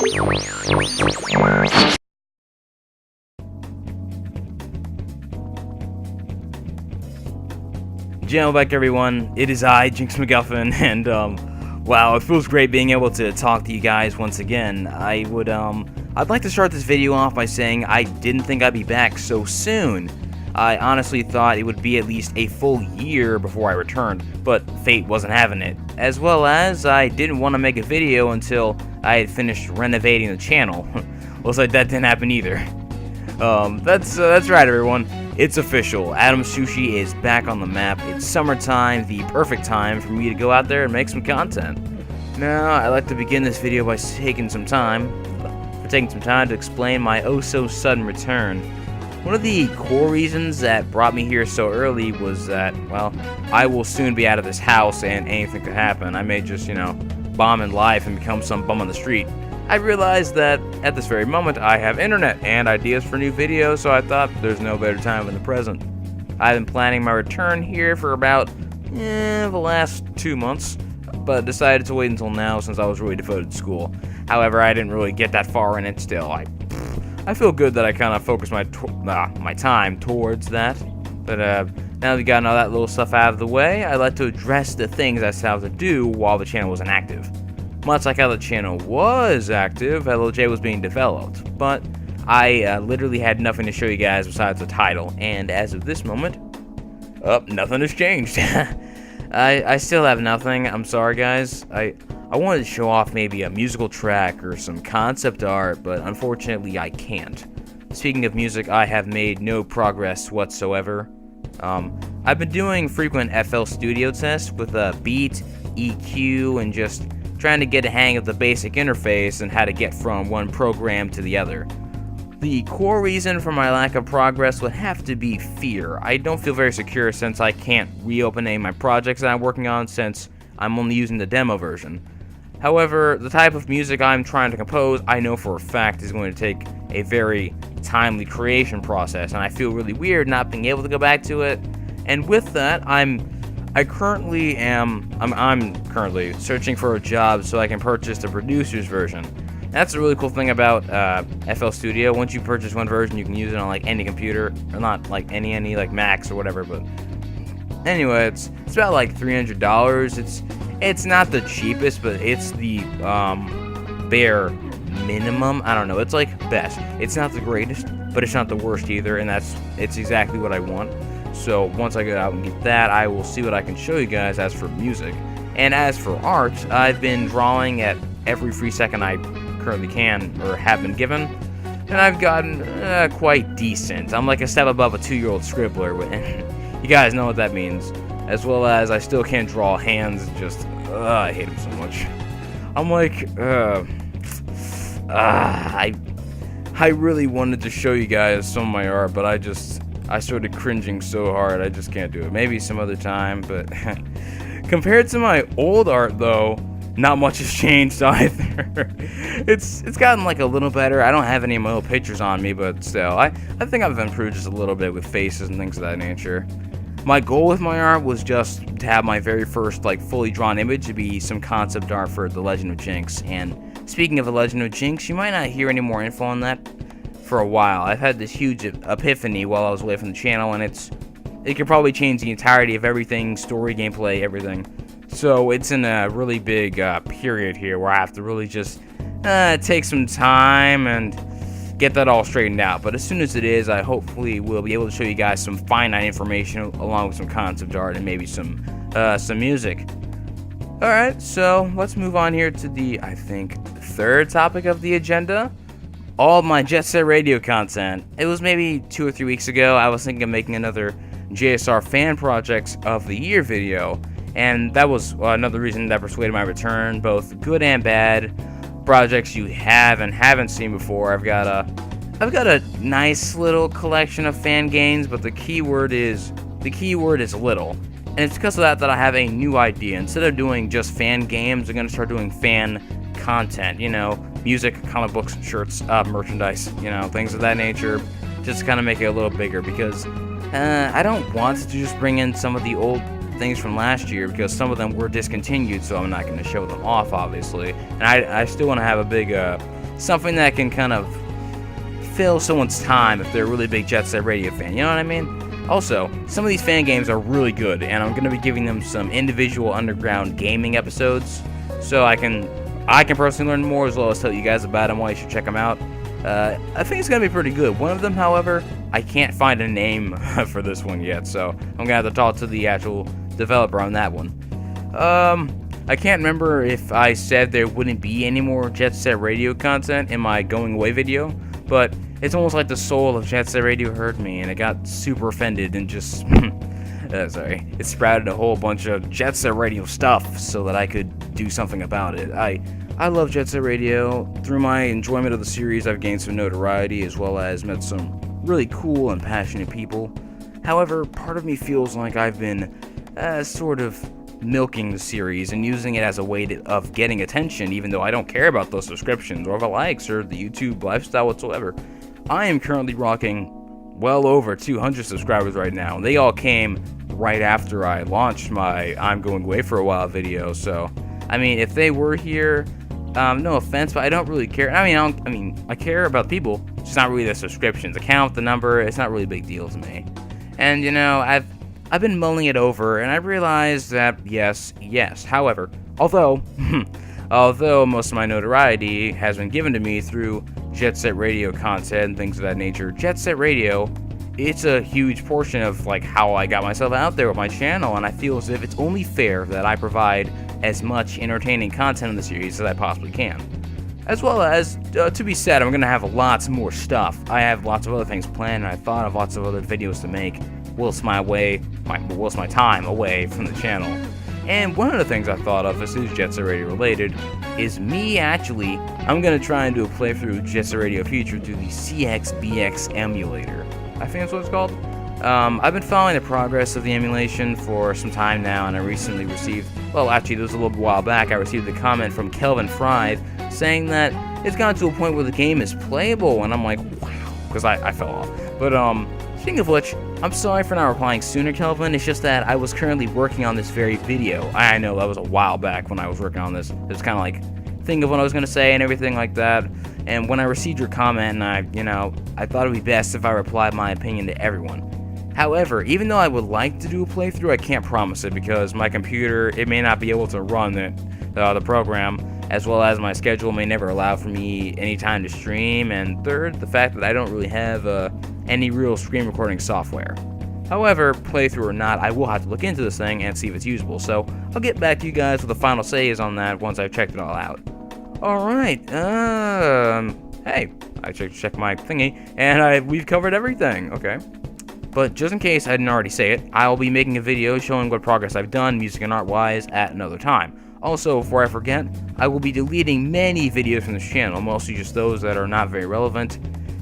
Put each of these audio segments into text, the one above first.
Jam back, everyone. It is I, Jinx McGuffin, and wow, it feels great being able to talk to you guys once again. I'd like to start this video off by saying I didn't think I'd be back so soon. I honestly thought it would be at least a full year before I returned, but fate wasn't having it. As well as I didn't want to make a video until I had finished renovating the channel. Looks like that didn't happen either. That's right, everyone. It's official. Adam's Sushi is back on the map. It's summertime, the perfect time for me to go out there and make some content. Now, I'd like to begin this video by taking some time to explain my oh-so-sudden return. One of the core reasons that brought me here so early was that, well, I will soon be out of this house and anything could happen. I may just, bomb in life and become some bum on the street. I realized that at this very moment I have internet and ideas for new videos, so I thought there's no better time than the present. I've been planning my return here for about the last 2 months, but decided to wait until now since I was really devoted to school. However, I didn't really get that far in it still. I feel good that I kind of focused my time towards that. But now that we got all that little stuff out of the way, I'd like to address the things I set out to do while the channel was inactive. Much like how the channel was active, LOJ was being developed, but I literally had nothing to show you guys besides the title, and as of this moment, nothing has changed. I still have nothing. I'm sorry, guys. I wanted to show off maybe a musical track or some concept art, but unfortunately I can't. Speaking of music, I have made no progress whatsoever. I've been doing frequent FL Studio tests with a beat, EQ, and just trying to get a hang of the basic interface and how to get from one program to the other. The core reason for my lack of progress would have to be fear. I don't feel very secure since I can't reopen any of my projects that I'm working on since I'm only using the demo version. However, the type of music I'm trying to compose, I know for a fact is going to take a very timely creation process, and I feel really weird not being able to go back to it. And with that, I'm currently searching for a job so I can purchase the producer's version. That's a really cool thing about FL Studio. Once you purchase one version, you can use it on like any computer, or not like any like Macs or whatever. But anyway, it's about like $300. It's not the cheapest, but it's the bare minimum. I don't know. It's like best. It's not the greatest, but it's not the worst either, and it's exactly what I want. So once I go out and get that, I will see what I can show you guys as for music. And as for art, I've been drawing at every free second I currently can, or have been given, and I've gotten quite decent. I'm like a step above a 2-year-old scribbler, and you guys know what that means. As well as I still can't draw hands, just, I hate them so much. I'm like, I really wanted to show you guys some of my art, but I started cringing so hard, I just can't do it. Maybe some other time, but compared to my old art, though, not much has changed either. It's gotten like a little better. I don't have any of my old pictures on me, but still, I think I've improved just a little bit with faces and things of that nature. My goal with my art was just to have my very first like fully drawn image to be some concept art for The Legend of Jinx. And speaking of The Legend of Jinx, you might not hear any more info on that for a while. I've had this huge epiphany while I was away from the channel, and it could probably change the entirety of everything, story, gameplay, everything. So it's in a really big period here where I have to really just take some time and get that all straightened out. But as soon as it is, I hopefully will be able to show you guys some finite information along with some concept art and maybe some music. Alright, so let's move on here to the, I think, third topic of the agenda. All of my Jet Set Radio content. It was maybe 2 or 3 weeks ago, I was thinking of making another JSR Fan Projects of the Year video. And that was another reason that persuaded my return, both good and bad. Projects you have and haven't seen before. I've got a nice little collection of fan games, but the key word is little. And it's because of that I have a new idea. Instead of doing just fan games, I'm gonna start doing fan content. Music, comic books, shirts, merchandise, things of that nature. Just to kind of make it a little bigger, because I don't want to just bring in some of the old things from last year, because some of them were discontinued, so I'm not going to show them off, obviously. And I still want to have a big something that can kind of fill someone's time if they're a really big Jet Set Radio fan, you know what I mean? Also, some of these fan games are really good, and I'm going to be giving them some individual underground gaming episodes, so I can personally learn more, as well as tell you guys about them, why you should check them out. I think it's going to be pretty good. One of them, however, I can't find a name for this one yet, so I'm going to have to talk to the actual developer on that one. I can't remember if I said there wouldn't be any more Jet Set Radio content in my going away video, but it's almost like the soul of Jet Set Radio heard me, and it got super offended and just, it sprouted a whole bunch of Jet Set Radio stuff so that I could do something about it. I love Jet Set Radio. Through my enjoyment of the series, I've gained some notoriety, as well as met some really cool and passionate people. However, part of me feels like I've been sort of milking the series and using it as a way of getting attention, even though I don't care about those subscriptions or the likes or the YouTube lifestyle whatsoever. I am currently rocking well over 200 subscribers right now. They all came right after I launched my I'm going away for a while video, so I mean, if they were here, no offense, but I don't really care. I care about people, it's not really the subscriptions. The count, the number, it's not really a big deal to me. And you know, I've been mulling it over, and I realized that yes. However, although most of my notoriety has been given to me through Jet Set Radio content and things of that nature, Jet Set Radio, it's a huge portion of like how I got myself out there with my channel, and I feel as if it's only fair that I provide as much entertaining content in the series as I possibly can. As well as, to be said, I'm going to have lots more stuff. I have lots of other things planned, and I thought of lots of other videos to make whilst my time away from the channel. And one of the things I thought of, this is Jet Set Radio related, is I'm going to try and do a playthrough of Jet Set Radio Future through the CXBX emulator. I think that's what it's called. I've been following the progress of the emulation for some time now, and I recently received, this was a little while back, I received a comment from Kelvin Fried saying that it's gotten to a point where the game is playable, and I'm like, wow, because I fell off. But, speaking of which, I'm sorry for not replying sooner, Kelvin. It's just that I was currently working on this very video. I know that was a while back when I was working on this. It was kind of like, think of what I was going to say and everything like that. And when I received your comment, I thought it would be best if I replied my opinion to everyone. However, even though I would like to do a playthrough, I can't promise it because my computer, it may not be able to run the program, as well as my schedule may never allow for me any time to stream, and third, the fact that I don't really have any real screen recording software. However, playthrough or not, I will have to look into this thing and see if it's usable, so I'll get back to you guys with the final says on that once I've checked it all out. Alright, hey, I checked my thingy, and we've covered everything, okay. But just in case I didn't already say it, I'll be making a video showing what progress I've done music and art-wise at another time. Also, before I forget, I will be deleting many videos from this channel, mostly just those that are not very relevant,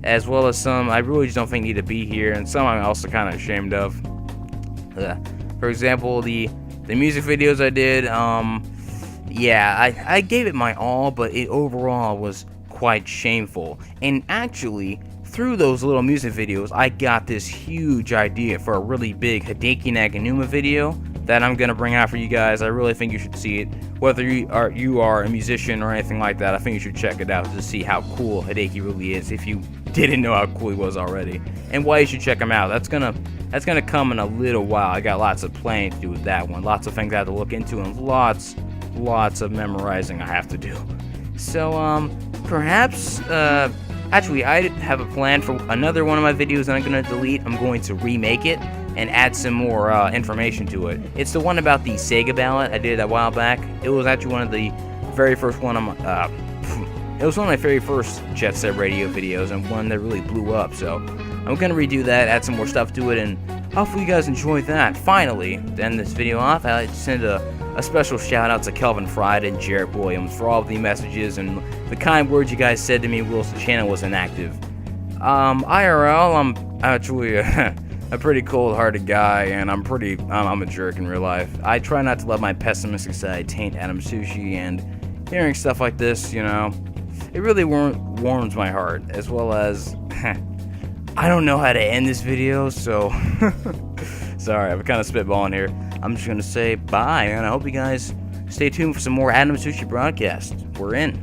as well as some I really just don't think need to be here, and some I'm also kind of ashamed of. For example, the music videos I did, I gave it my all, but it overall was quite shameful. And actually, through those little music videos, I got this huge idea for a really big Hideki Naganuma video that I'm gonna bring out for you guys. I really think you should see it. Whether you are a musician or anything like that, I think you should check it out to see how cool Hideki really is, if you didn't know how cool he was already, and why you should check him out. That's gonna come in a little while. I got lots of planning to do with that one, lots of things I have to look into, and lots of memorizing I have to do. So perhaps actually, I have a plan for another one of my videos that I'm going to delete. I'm going to remake it and add some more information to it. It's the one about the Sega ballot I did a while back. It was actually one of the very first one it was one of my very first Jet Set Radio videos, and one that really blew up. So I'm going to redo that, add some more stuff to it, and hopefully you guys enjoyed that. Finally, to end this video off, I'd like to send a special shout out to Kelvin Fried and Jarrett Williams for all of the messages and the kind words you guys said to me whilst the channel was inactive. IRL, I'm actually a pretty cold-hearted guy, and I'm a jerk in real life. I try not to let my pessimistic side taint Adam Sushi, and hearing stuff like this, it really warms my heart, as well as I don't know how to end this video, so sorry, I'm kind of spitballing here. I'm just gonna say bye, and I hope you guys stay tuned for some more Adam Sushi broadcasts. We're in.